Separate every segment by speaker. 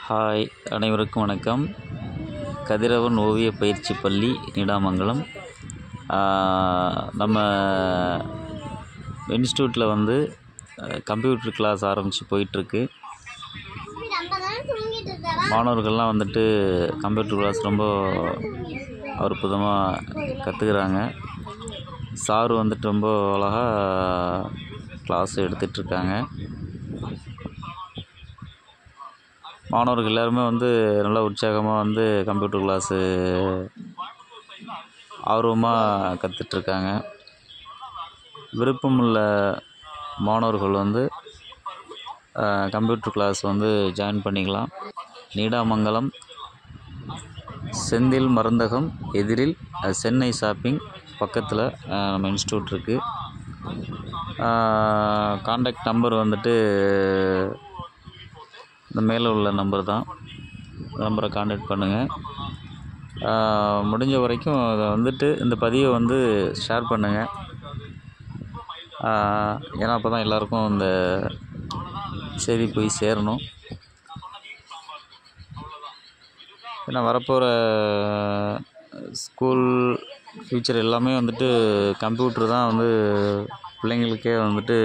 Speaker 1: Hi, அனைவருக்கும் வணக்கம். கதிரவன் ஓவிய பயிற்சி பள்ளி, நீடாமங்கலம். நம்ம இன்ஸ்டியூட்டில் வந்து கம்ப்யூட்டர் கிளாஸ் ஆரம்பித்து போயிட்டுருக்கு. மாணவர்கள்லாம் வந்துட்டு கம்ப்யூட்டர் கிளாஸ் ரொம்ப அற்புதமாக கற்றுக்குறாங்க. சார் வந்துட்டு ரொம்ப அழகாக கிளாஸ் எடுத்துகிட்ருக்காங்க. மாணவர்கள் எல்லாருமே வந்து நல்லா உற்சாகமாக வந்து கம்ப்யூட்டர் கிளாஸு ஆர்வமாக கற்றுட்ருக்காங்க. விருப்பமுள்ள மாணவர்கள் வந்து கம்ப்யூட்டர் கிளாஸ் வந்து ஜாயின் பண்ணிக்கலாம். நீடாமங்கலம் செந்தில் மருந்தகம் எதிரில் சென்னை ஷாப்பிங் பக்கத்தில் நம்ம இன்ஸ்டியூட் இருக்குது. காண்டாக்ட் நம்பர் வந்துட்டு இந்த மேலே உள்ள நம்பர் தான். நம்பரை காண்டாக்ட் பண்ணுங்கள். முடிஞ்ச வரைக்கும் அதை வந்துட்டு இந்த பதிவை வந்து ஷேர் பண்ணுங்கள். ஏன்னா அப்போ தான் எல்லாருக்கும் இந்த செய்தி போய் சேரணும். ஏன்னா வரப்போகிற ஸ்கூல் ஃப்யூச்சர் எல்லாமே வந்துட்டு கம்ப்யூட்ரு தான் வந்து பிள்ளைங்களுக்கே வந்துட்டு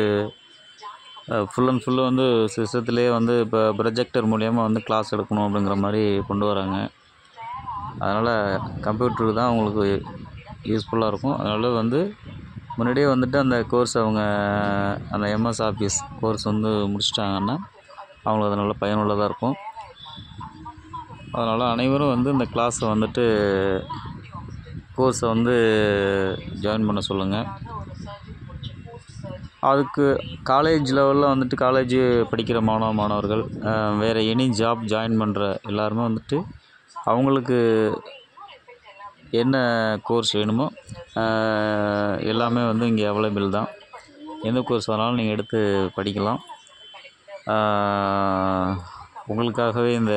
Speaker 1: ஃபுல் அண்ட் ஃபுல்லு வந்து சிஸ்டத்துலேயே வந்து இப்போ ப்ரொஜெக்டர் மூலிமா வந்து கிளாஸ் எடுக்கணும் அப்படிங்கிற மாதிரி கொண்டு வராங்க. அதனால் கம்ப்யூட்ரு தான் அவங்களுக்கு யூஸ்ஃபுல்லாக இருக்கும். அதனால் வந்து முன்னாடியே வந்துட்டு அந்த கோர்ஸ் அவங்க அந்த எம்எஸ் ஆஃபீஸ் கோர்ஸ் வந்து முடிச்சிட்டாங்கன்னா அவங்களுக்கு அது நல்ல பயனுள்ளதாக இருக்கும். அதனால் அனைவரும் வந்து இந்த கிளாஸை வந்துட்டு கோர்ஸை வந்து ஜாயின் பண்ண சொல்லுங்கள். அதுக்கு காலேஜ் லெவலில் வந்துட்டு காலேஜ் படிக்கிற மாணவர்கள் வேறு எனி ஜாப் ஜாயின் பண்ணுற எல்லாருமே வந்துட்டு அவங்களுக்கு என்ன கோர்ஸ் வேணுமோ எல்லாமே வந்து இங்கே அவைலபிள் தான். எந்த கோர்ஸ் வேணாலும் நீங்கள் எடுத்து படிக்கலாம். உங்களுக்காகவே இந்த